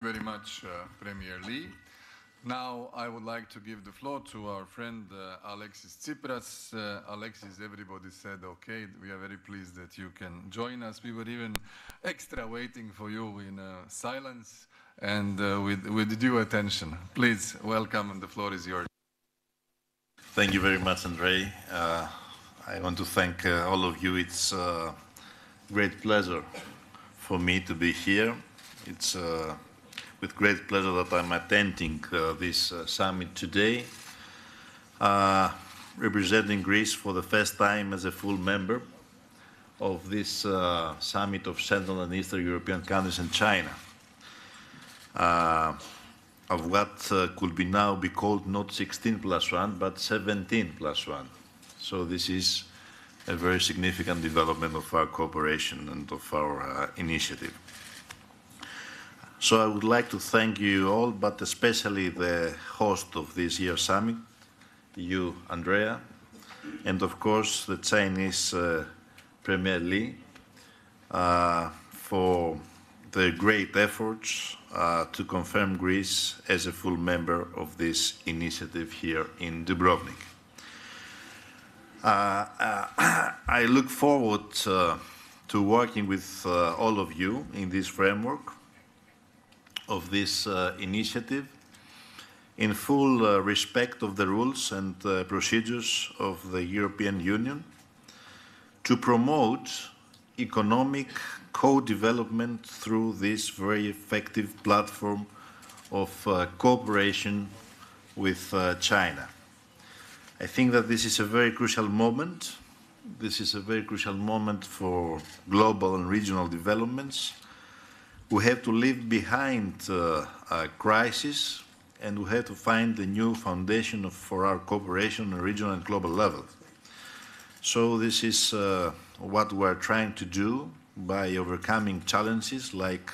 Very much, Premier Li. Now I would like to give the floor to our friend Alexis Tsipras. Alexis, everybody said okay. We are very pleased that you can join us. We were even extra waiting for you in silence and with due attention. Please welcome, and the floor is yours. Thank you very much, Andrej. I want to thank all of you. It's a great pleasure for me to be here. It's with great pleasure that I'm attending this summit today, representing Greece for the first time as a full member of this summit of Central and Eastern European countries and China, of what could be now be called not 16+1, but 17+1. So this is a very significant development of our cooperation and of our initiative. So I would like to thank you all, but especially the host of this year's summit, you, Andrea, and of course the Chinese Premier Li, for the great efforts to confirm Greece as a full member of this initiative here in Dubrovnik. I look forward to working with all of you in this framework of this initiative in full respect of the rules and procedures of the European Union to promote economic co-development through this very effective platform of cooperation with China. I think that this is a very crucial moment. This is a very crucial moment for global and regional developments. We have to leave behind a crisis, and we have to find a new foundation for our cooperation on a regional and global level. So this is what we're trying to do by overcoming challenges like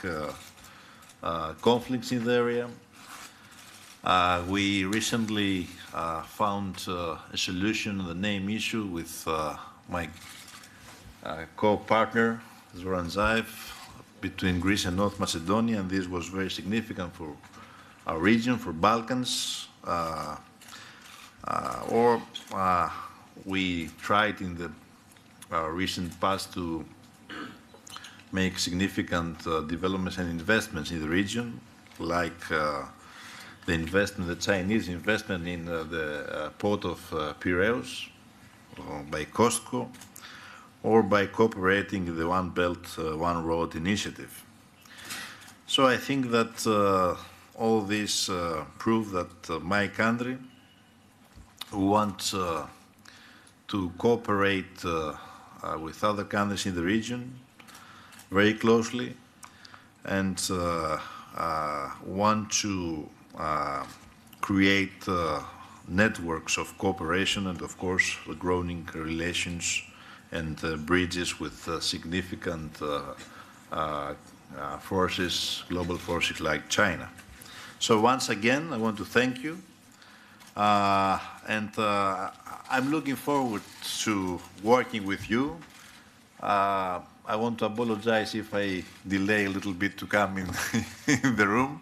conflicts in the area. We recently found a solution on the name issue with my co-partner, Zoran Zaev, between Greece and North Macedonia, and this was very significant for our region, for Balkans. We tried in the recent past to make significant developments and investments in the region, like the Chinese investment in the port of Piraeus by COSCO, or by cooperating in the One Belt, One Road initiative. So I think that all this prove that my country wants to cooperate with other countries in the region very closely, and want to create networks of cooperation and, of course, the growing relations and bridges with significant forces, global forces like China. So once again, I want to thank you, and I'm looking forward to working with you. I want to apologize if I delay a little bit to come in the room,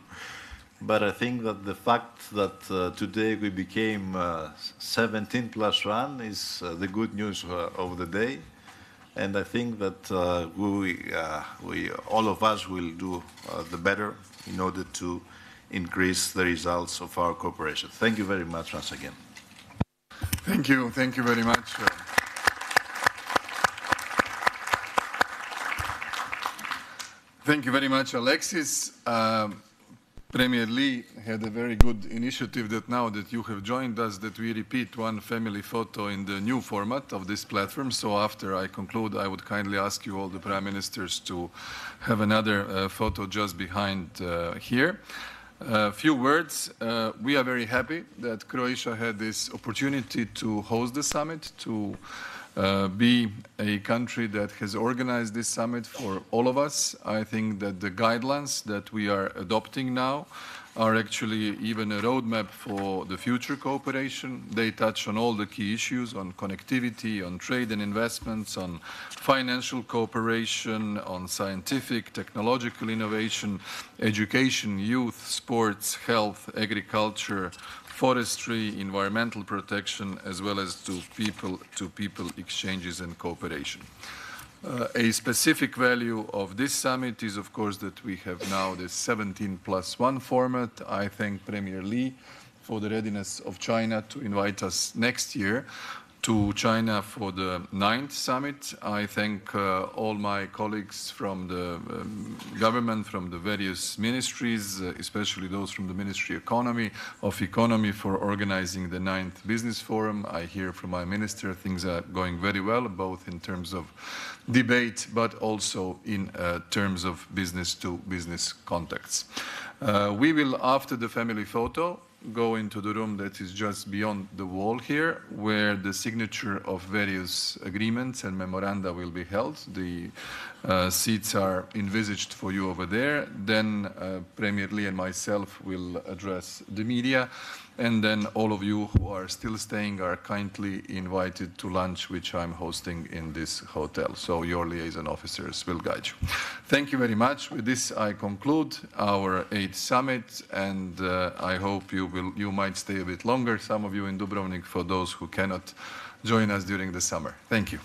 but I think that the fact that today we became 17+1 is the good news of the day, and I think that all of us will do the better in order to increase the results of our cooperation. Thank you very much once again. Thank you very much. Thank you very much, Alexis. Premier Li had a very good initiative that now that you have joined us, that we repeat one family photo in the new format of this platform. So after I conclude, I would kindly ask you all the prime ministers to have another photo just behind here. A few words. We are very happy that Croatia had this opportunity to host the summit, to be a country that has organized this summit for all of us. I think that the guidelines that we are adopting now are actually even a roadmap for the future cooperation. They touch on all the key issues, on connectivity, on trade and investments, on financial cooperation, on scientific, technological innovation, education, youth, sports, health, agriculture, forestry, environmental protection, as well as to people exchanges and cooperation. A specific value of this summit is, of course, that we have now this 17+1 format. I thank Premier Li for the readiness of China to invite us next year to China for the 9th summit. I thank all my colleagues from the government, from the various ministries, especially those from the Ministry of Economy for organizing the 9th Business Forum. I hear from my minister things are going very well, both in terms of debate, but also in terms of business-to-business contacts. We will, after the family photo, go into the room that is just beyond the wall here, where the signature of various agreements and memoranda will be held. The seats are envisaged for you over there. Then Premier Li and myself will address the media. And then all of you who are still staying are kindly invited to lunch, which I'm hosting in this hotel. So your liaison officers will guide you. Thank you very much. With this, I conclude our 8th summit, and I hope you might stay a bit longer, some of you in Dubrovnik, for those who cannot join us during the summer. Thank you.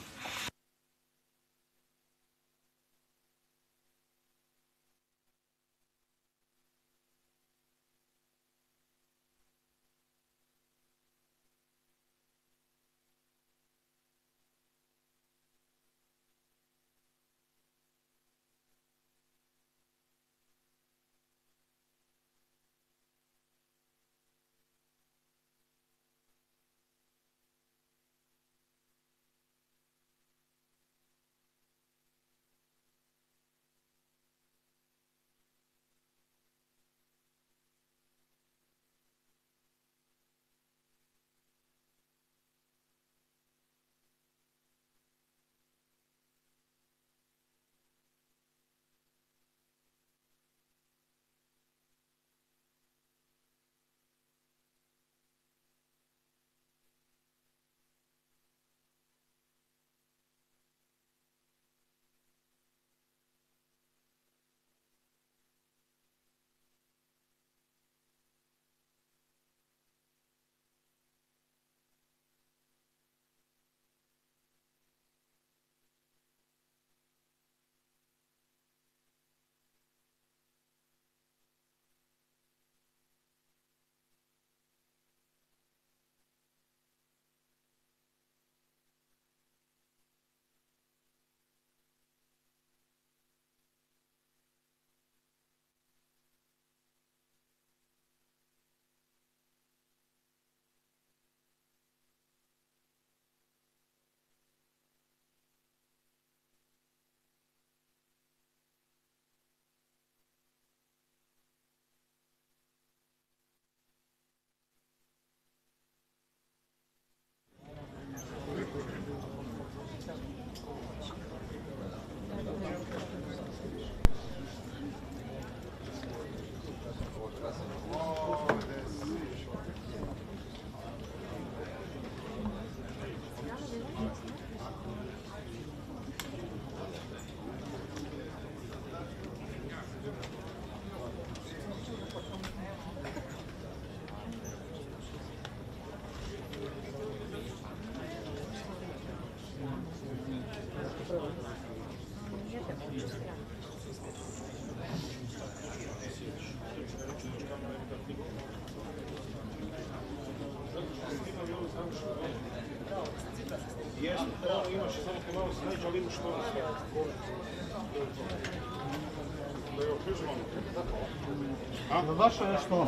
Vaše što?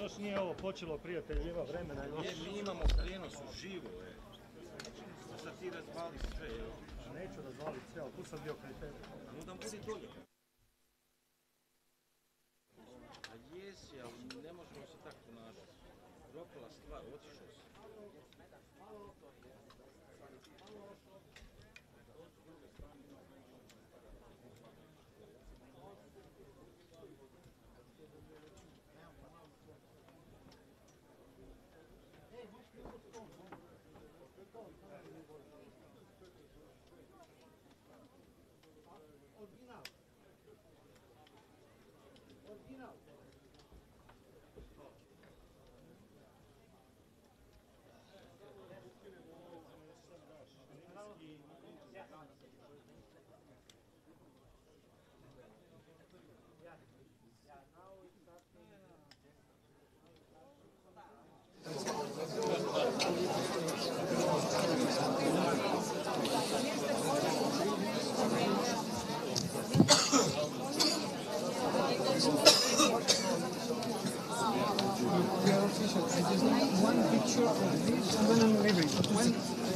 još nije ovo počelo, prijatelj, ima vremena. Mi imamo prijenos uživo, sad ti razvali sve, Neću razvaliti sve, ali tu sam bio kraj tebe. Onda budi dolje. A jesi, ali ne možemo se tako ponašati. Propala stvar, otišao si.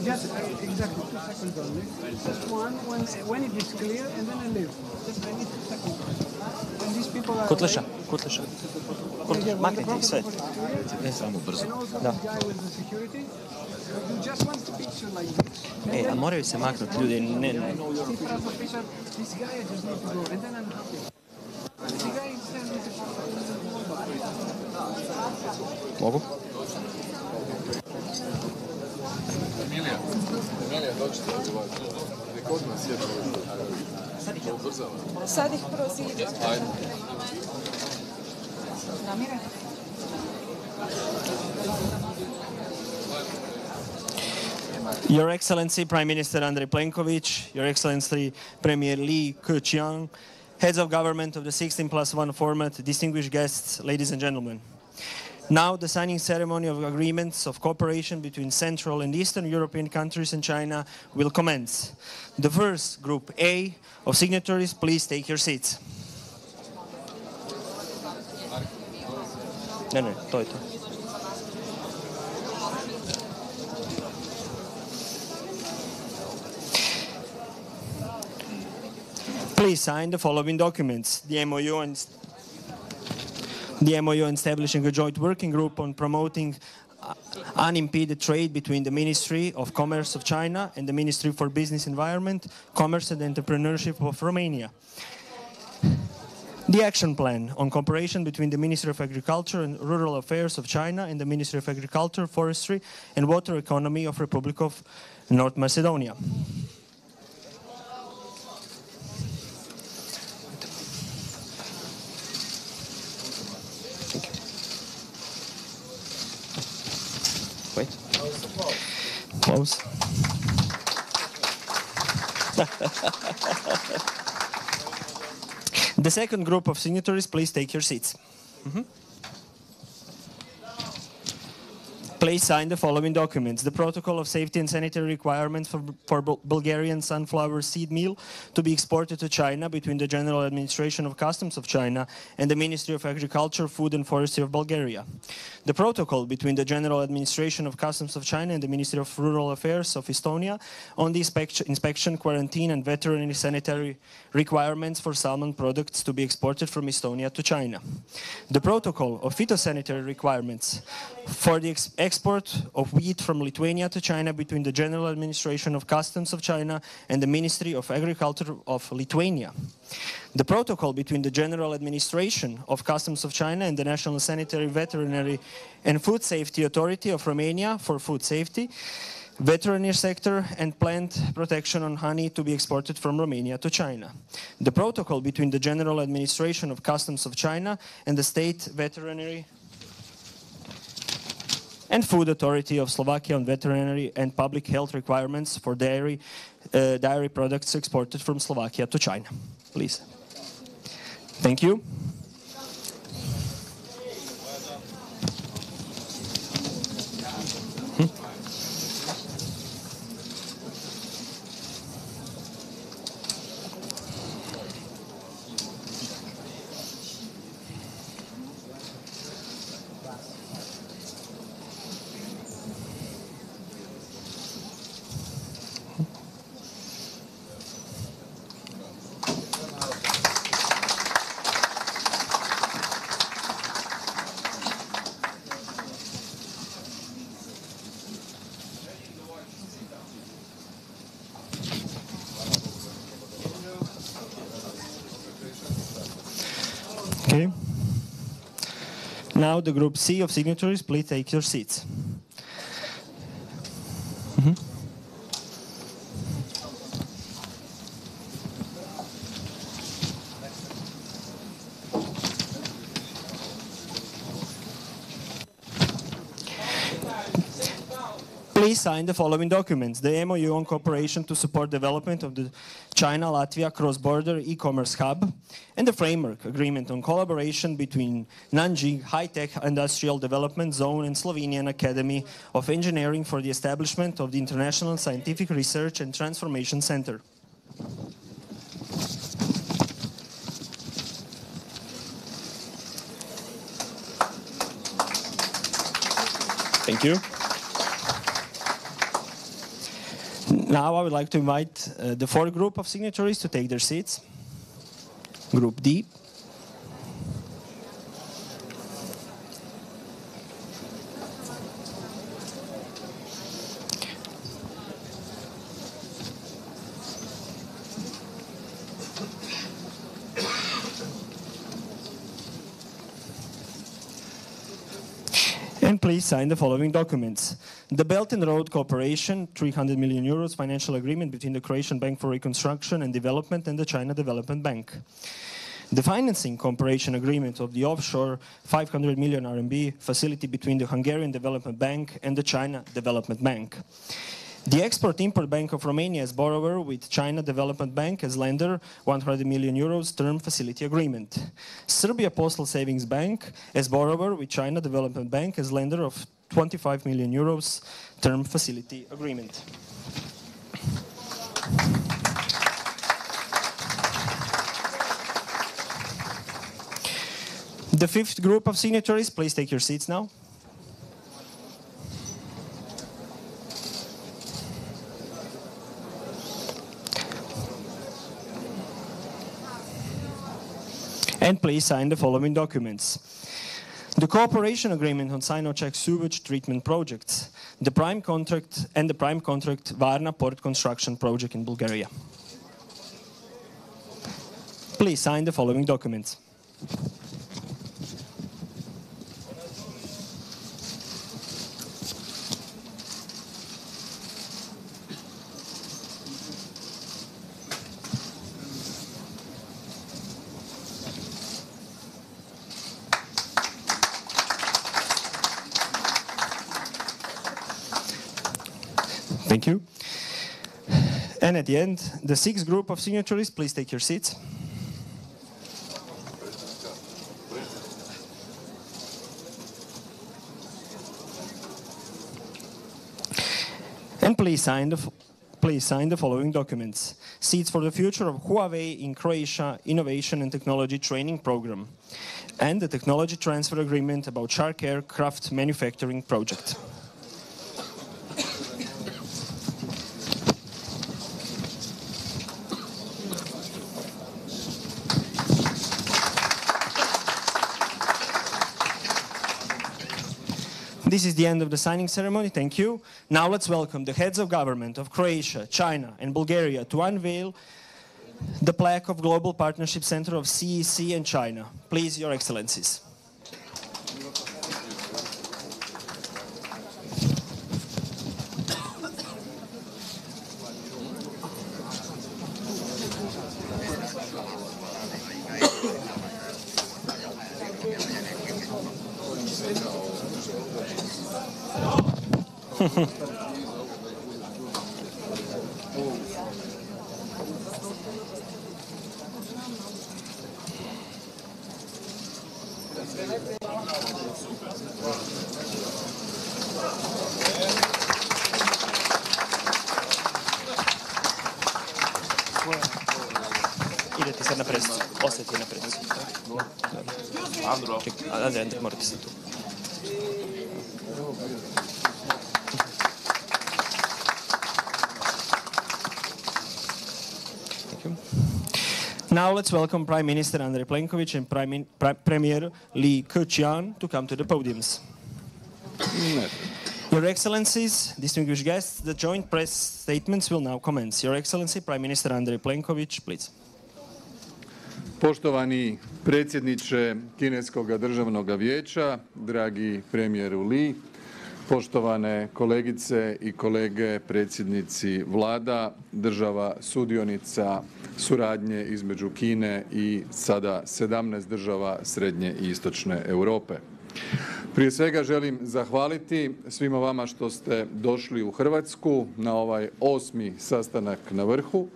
Just exactly 2 seconds only. Just one, when it is clear, and then I leave. Just I need 2 seconds. And these people are Kutleša. Maknite ih sve. Ne samo brzo. Da. A moraju se maknuti ljudi. Ne. Mogu? Emilija, dođite ovaj. Nek odmah sjeti. Sad ih proziđu. Ajde. Namire? Your Excellency Prime Minister Andrej Plenkovic, Your Excellency Premier Li Keqiang, Heads of Government of the 16+1 format, distinguished guests, ladies and gentlemen. Now the signing ceremony of agreements of cooperation between Central and Eastern European countries and China will commence. The first, Group A of signatories, please take your seats. Ne, to je to. Please sign the following documents. The MOU establishing a joint working group on promoting unimpeded trade between the Ministry of Commerce of China and the Ministry for Business Environment, Commerce and Entrepreneurship of Romania. The action plan on cooperation between the Ministry of Agriculture and Rural Affairs of China and the Ministry of Agriculture, Forestry and Water Economy of Republic of North Macedonia. Wait. Close. The second group of signatories, please take your seats. Please sign the following documents. The Protocol of Safety and Sanitary Requirements for Bulgarian sunflower seed meal to be exported to China between the General Administration of Customs of China and the Ministry of Agriculture, Food and Forestry of Bulgaria. The Protocol between the General Administration of Customs of China and the Ministry of Rural Affairs of Estonia on the inspection, quarantine and veterinary sanitary requirements for salmon products to be exported from Estonia to China. The Protocol of Phytosanitary Requirements for the export of wheat from Lithuania to China between the General Administration of Customs of China and the Ministry of Agriculture of Lithuania. The protocol between the General Administration of Customs of China and the National Sanitary, Veterinary and Food Safety Authority of Romania for food safety, veterinary sector and plant protection on honey to be exported from Romania to China. The protocol between the General Administration of Customs of China and the State Veterinary and Food Authority of Slovakia on veterinary and public health requirements for dairy products exported from Slovakia to China. Please. Thank you. Okay. Now the Group C of signatories, please take your seats. Please sign the following documents: the MOU on cooperation to support development of the China-Latvia cross-border e-commerce hub, and the framework agreement on collaboration between Nanjing High-Tech Industrial Development Zone and Slovenian Academy of Engineering for the establishment of the International Scientific Research and Transformation Center. Thank you. Now I would like to invite the fourth group of signatories to take their seats. Group D. And please sign the following documents: the Belt and Road Cooperation, 300 million euros financial agreement between the Croatian Bank for Reconstruction and Development and the China Development Bank. The financing cooperation agreement of the offshore 500 million RMB facility between the Hungarian Development Bank and the China Development Bank. The Export-Import Bank of Romania as borrower with China Development Bank as lender, 100 million euros term facility agreement. Serbia Postal Savings Bank as borrower with China Development Bank as lender of 25 million euros term facility agreement. The fifth group of signatories, please take your seats now. And please sign the following documents: the cooperation agreement on Sino-Czech sewage treatment projects, the prime contract and the prime contract Varna port construction project in Bulgaria. Please sign the following documents. Thank you. And at the end, the sixth group of signatories, please take your seats. And please sign the following documents: Seeds for the Future of Huawei in Croatia Innovation and Technology Training Program, and the Technology Transfer Agreement about Shark Aircraft Manufacturing Project. This is the end of the signing ceremony. Thank you. Now let's welcome the heads of government of Croatia, China, and Bulgaria to unveil the plaque of Global Partnership Center of CEEC and China. Please, Your Excellencies. Idete sad na presicu. Ostajte na presicu. Andrej, morate se tu. Now let's welcome Prime Minister Andrej Plenkovic and Premier Li Keqiang to come to the podiums. Your Excellencies, distinguished guests, the joint press statements will now commence. Your Excellency, Prime Minister Andrej Plenkovic, please. Poštovani predsjedniče Kineskog državnog vijeća, dragi premijeru Li, poštovane kolegice i kolege predsjednici vlada, država sudionica suradnje između Kine i sada 17 država srednje i istočne Europe. Prije svega želim zahvaliti svima vama što ste došli u Hrvatsku na ovaj 8. sastanak na vrhu.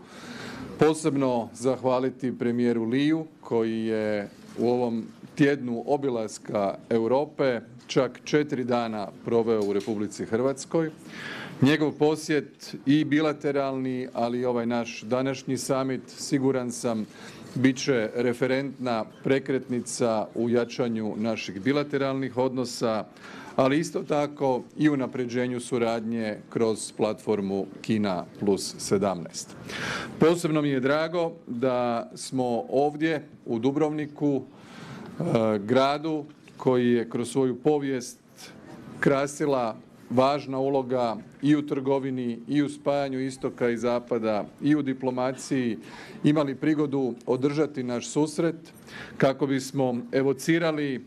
Posebno zahvaliti premijeru Liju koji je u ovom tjednu obilaska Europe čak 4 dana proveo u Republici Hrvatskoj. Njegov posjet i bilateralni, ali i ovaj naš današnji summit, siguran sam, bit će referentna prekretnica u jačanju naših bilateralnih odnosa, ali isto tako i unapređenju suradnje kroz platformu Kina +17. Posebno mi je drago da smo ovdje u Dubrovniku, gradu koji je kroz svoju povijest krasila važna uloga i u trgovini i u spajanju istoka i zapada i u diplomaciji, imali prigodu održati naš susret kako bismo evocirali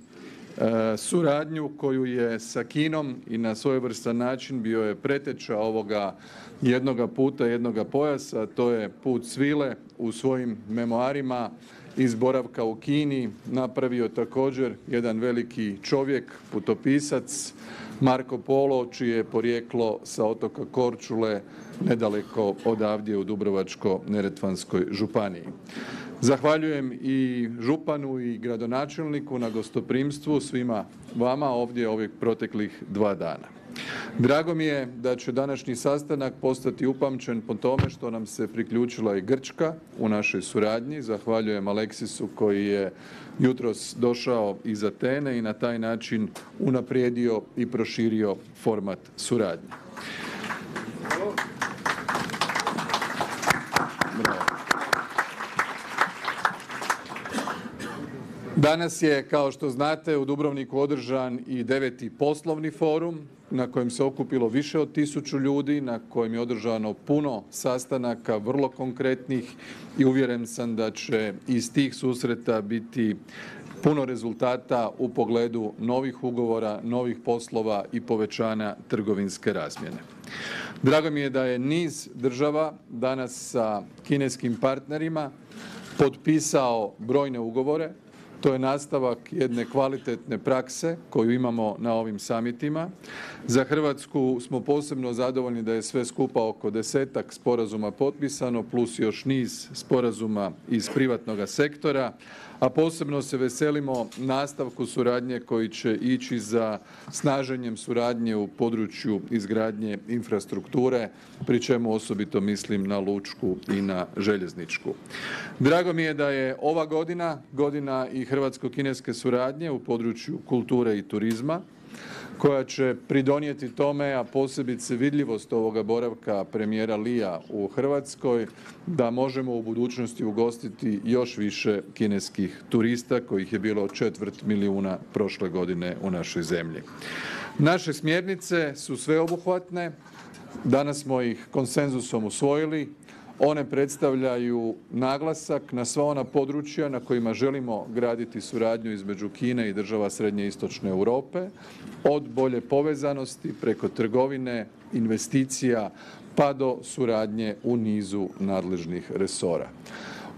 suradnju koju je sa Kinom i na svojevrstan način bio je preteča ovoga jednoga puta, jednoga pojasa, to je put svile u svojim memoarima iz boravka u Kini napravio također jedan veliki čovjek, putopisac, Marko Polo, čije je porijeklo sa otoka Korčule nedaleko odavdje u Dubrovačko-neretvanskoj županiji. Zahvaljujem i županu i gradonačelniku na gostoprimstvu, svima vama ovdje ovih proteklih 2 dana. Drago mi je da će današnji sastanak postati upamćen po tome što nam se priključila i Grčka u našoj suradnji. Zahvaljujem Aleksisu koji je jutros došao iz Atene i na taj način unaprijedio i proširio format suradnje. Danas je, kao što znate, u Dubrovniku održan i 9. poslovni forum na kojem se okupilo više od 1000 ljudi, na kojem je održano puno sastanaka, vrlo konkretnih i uvjeren sam da će iz tih susreta biti puno rezultata u pogledu novih ugovora, novih poslova i povećanja trgovinske razmjene. Drago mi je da je niz država danas sa kineskim partnerima potpisao brojne ugovore. To je nastavak jedne kvalitetne prakse koju imamo na ovim samitima. Za Hrvatsku smo posebno zadovoljni da je sve skupa oko 10-ak sporazuma potpisano, plus još niz sporazuma iz privatnog sektora, a posebno se veselimo nastavku suradnje koji će ići za snaženjem suradnje u području izgradnje infrastrukture, pri čemu osobito mislim na lučku i na željezničku. Drago mi je da je ova godina i hrvatsko-kineske suradnje u području kulture i turizma, koja će pridonijeti tome, a posebice vidljivost ovoga boravka premijera Lija u Hrvatskoj, da možemo u budućnosti ugostiti još više kineskih turista, kojih je bilo 250 000 prošle godine u našoj zemlji. Naše smjernice su sveobuhvatne, danas smo ih konsenzusom usvojili. One predstavljaju naglasak na sva ona područja na kojima želimo graditi suradnju između Kine i država srednje i istočne Europe, od bolje povezanosti preko trgovine, investicija pa do suradnje u nizu nadležnih resora.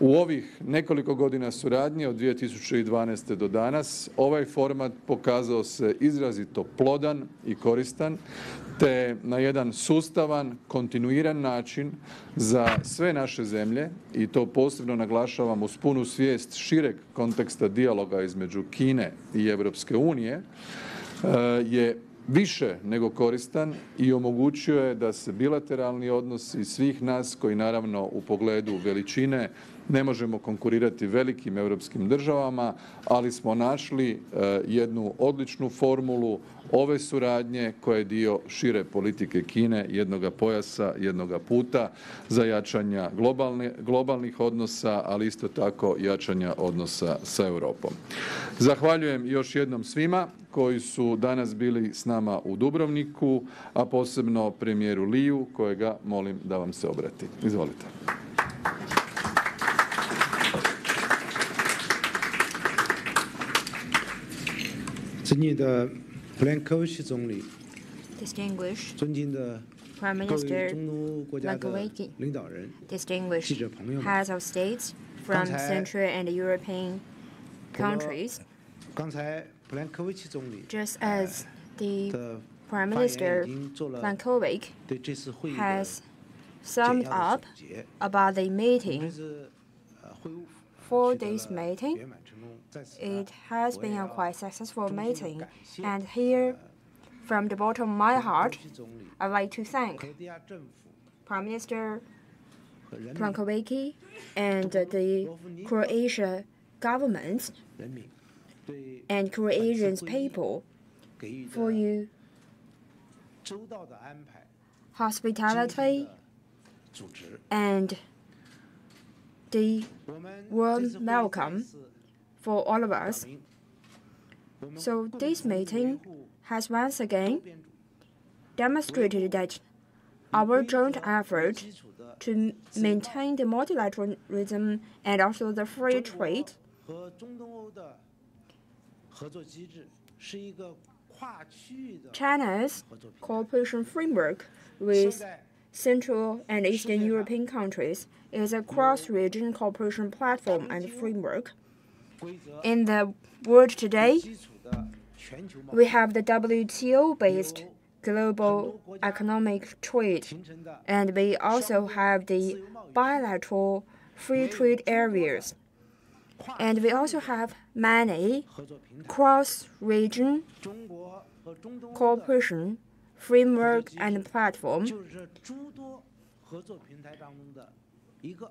U ovih nekoliko godina suradnje od 2012. do danas ovaj format pokazao se izrazito plodan i koristan, te na jedan sustavan, kontinuiran način za sve naše zemlje, i to posebno naglašavam uz punu svijest šireg konteksta dijaloga između Kine i Europske unije, je više nego koristan i omogućio je da se bilateralni odnosi svih nas, koji naravno u pogledu veličine ne možemo konkurirati velikim europskim državama, ali smo našli jednu odličnu formulu ove suradnje koja je dio šire politike Kine, jednoga pojasa, jednoga puta za jačanja globalnih odnosa, ali isto tako jačanja odnosa sa Europom. Zahvaljujem još jednom svima koji su danas bili s nama u Dubrovniku, a posebno premijeru Liju, kojega molim da vam se obrati. Izvolite. 尊敬的普连科维奇总理， Distinguished 尊敬的 Prime 各位 Minister 中东国家的 Plenkovic 领导人、记 distinguished 者朋友们， heads of states from 刚才 Central and European 普罗 countries, 刚才普连科维奇总理 just as the 的 Prime 发言 Minister 已经做了 Plenkovic 对这次会议的 has 简 summed 要的 up 总结。 about the 这 meeting. 次会晤 For 取得 this 了 meeting, 圆满成功，在此 It 呢 has 我 been 也 a 要 quite successful 衷心地 meeting, 感谢 and here, from the bottom of my 普连科维 heart, 奇总理、 I'd like to 克 thank 罗地亚政府 Prime Minister 和人民 Plenkovic and the Croatia government 人民对 and Croatian people 给予 for 的 your 周到的安排、精心 hospitality 的组织。 and the 我们 warm 这次会议 welcome 再次 for all of 表 us. 明我们 So 共 this 同维 meeting 护 has once 多 again 边主义 demonstrated that our joint effort to maintain the multilateralism and also the free 中国 trade 和中东欧的合作机制是一个跨区域的 China's 合作平台， cooperation framework 现 with 在 Central and Eastern European countries is a cross-region cooperation platform and framework. 规则 In the world today, 基础的全球贸 we 易 have the WTO-based global economic trade, 形成的 and we also have the bilateral free trade areas. 跨 And we also have many 合作平台， cross-region 中国和中东欧的 cooperation framework and platform. 就是这诸多合作平台当中的一个。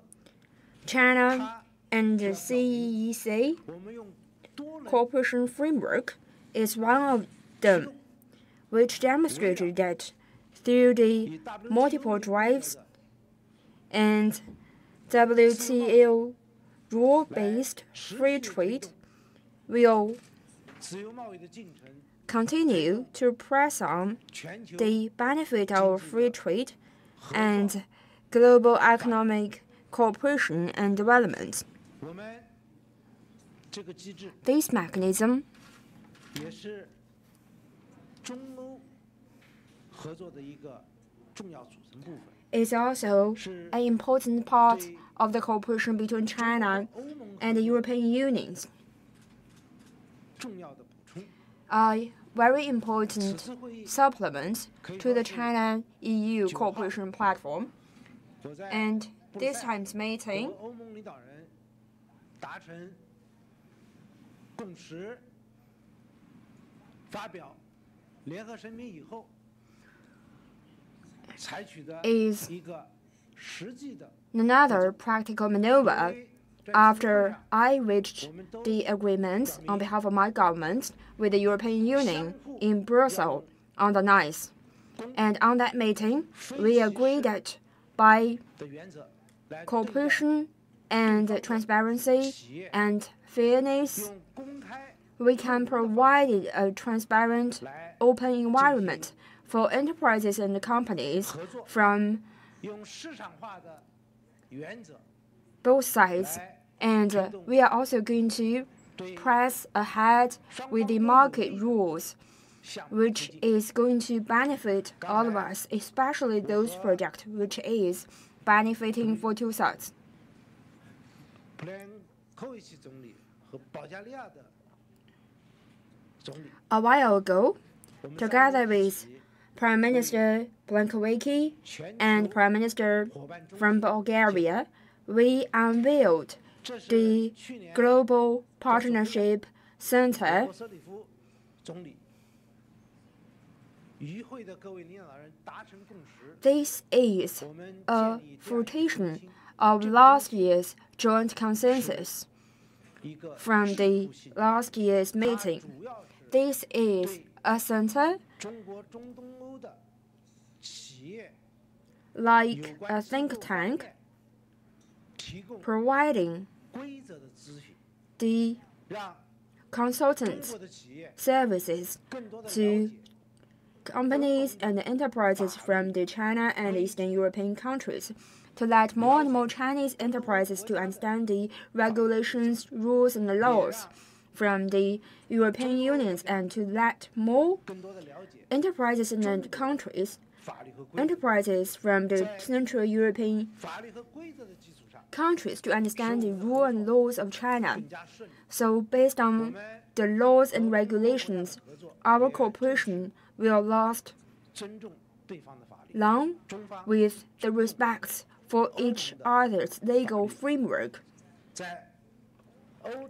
China 它 and the CEEC 我们用多轮 cooperation framework is one of them, which demonstrated that through the 以 multiple WTO drives and WTO rule-based free trade will 自由贸易的进程， continue to press on 全球 the benefit of free trade and global economic cooperation and development. 我们这个机制 This mechanism 也是中欧合作的一个重要组成部分。 is also an important part of the cooperation between China 欧盟 and the European Union. 重要的补充。 A very 此 important 次会议， supplement to the China-EU cooperation platform. 我在 And 布鲁 this 塞尔 time's meeting 和欧盟领导人达成共识，发表联合声明以后，采取的 is 一个实际的 another practical maneuver 因为在 after I reached the agreement on behalf of my government with the European Union in Brussels on the 9th. And on that meeting, we agreed that by 的原则来对待 cooperation and transparency and fairness, 用公开 we can provide a transparent, open environment for enterprises and companies from 用市场化的原则 both sides. And we are also going to 对 press ahead with the market rules, 项目 which is going to benefit all of us, especially those projects which is benefiting for two sides. 普连科维奇总理和保加利亚的总理， A while ago, 我们在 together 一 with 起 Prime Minister Plenkovic 全 and 球 Prime Minister 伙伴中 from Bulgaria, we unveiled 这是 the 去年 Global Partnership 俄 Center. 罗斯里夫总理与会的各位领导人达成共识， This is 我们 a 建立这样一个 fruition 中心 of last year's joint consensus 一个 from 事 the 务性 last year's 它 meeting. 主要是 This is a center 中国中东欧的企业 like 有 a 关机 think 构方 tank 面提供 providing 规则的咨询， the 让中 consultant 国的企业 services 更多的了 to 解 companies and enterprises from the China and Eastern European countries to let more and more Chinese enterprises to understand the regulations, rules, and laws from the European Union and to let more enterprises and countries, enterprises from the Central European countries to understand the rule and laws of China. So based on the laws and regulations, our cooperation will last long with the respect for each other's legal framework.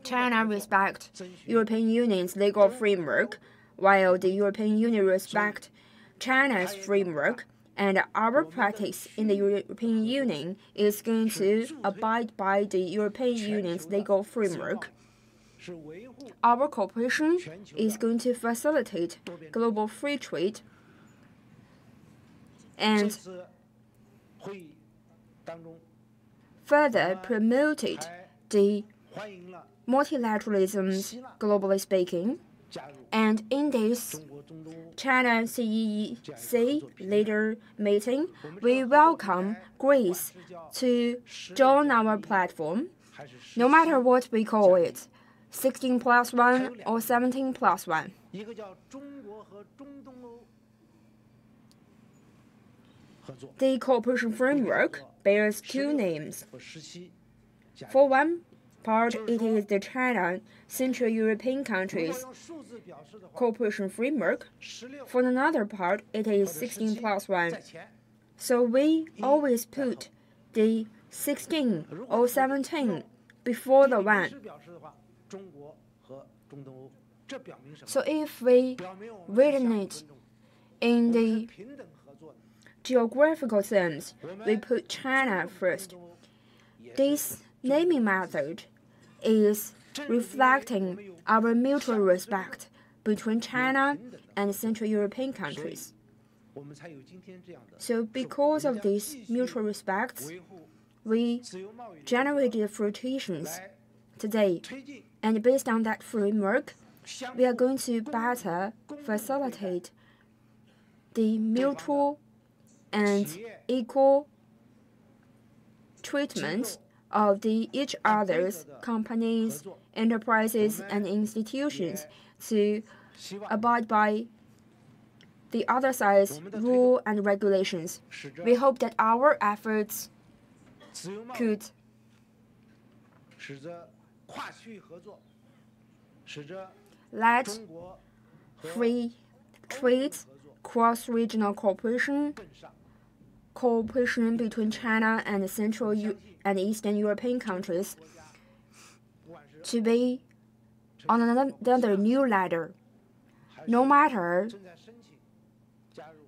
China respects European Union's legal framework, while the European Union respects China's framework, and our practice in the European Union is going to abide by the European Union's legal framework. Our cooperation is going to facilitate global free trade and further promoted the multilateralism, globally speaking. And in this China-CEEC leader meeting, we welcome Greece to join our platform, no matter what we call it, 16+1 or 17+1. The cooperation framework bears two names. For one part, it is the China Central European countries cooperation framework. For another part, it is 16+1. So we always put the 16 or 17 before the 1. So if we written it in the geographical terms, we put China first. This naming method is reflecting our mutual respect between China and Central European countries. So because of these mutual respects, we generated fruitions today. And based on that framework, we are going to better facilitate the mutual and equal treatment of each other's companies, enterprises, and institutions to abide by the other side's rule and regulations. We hope that our efforts could let free trade, cross-regional cooperation between China and Central and Eastern European countries to be on another new ladder. No matter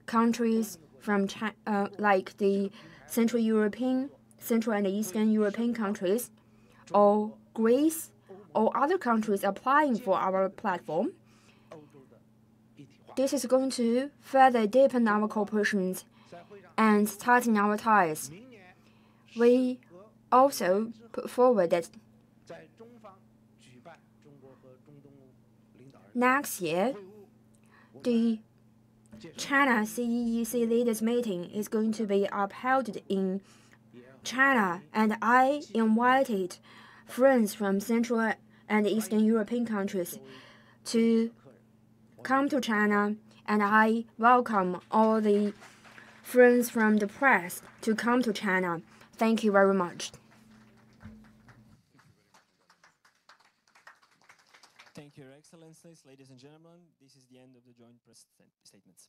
countries from China, like the Central and Eastern European countries, or Greece, or other countries applying for our platform, this is going to further deepen our cooperation and tighten our ties. We also put forward that next year, the China-CEEC leaders meeting is going to be upheld in China, and I invited friends from Central and Eastern European countries to come to China, and I welcome all the friends from the press to come to China. Thank you very much. Thank you, Your Excellencies. Ladies and gentlemen, this is the end of the joint press statements.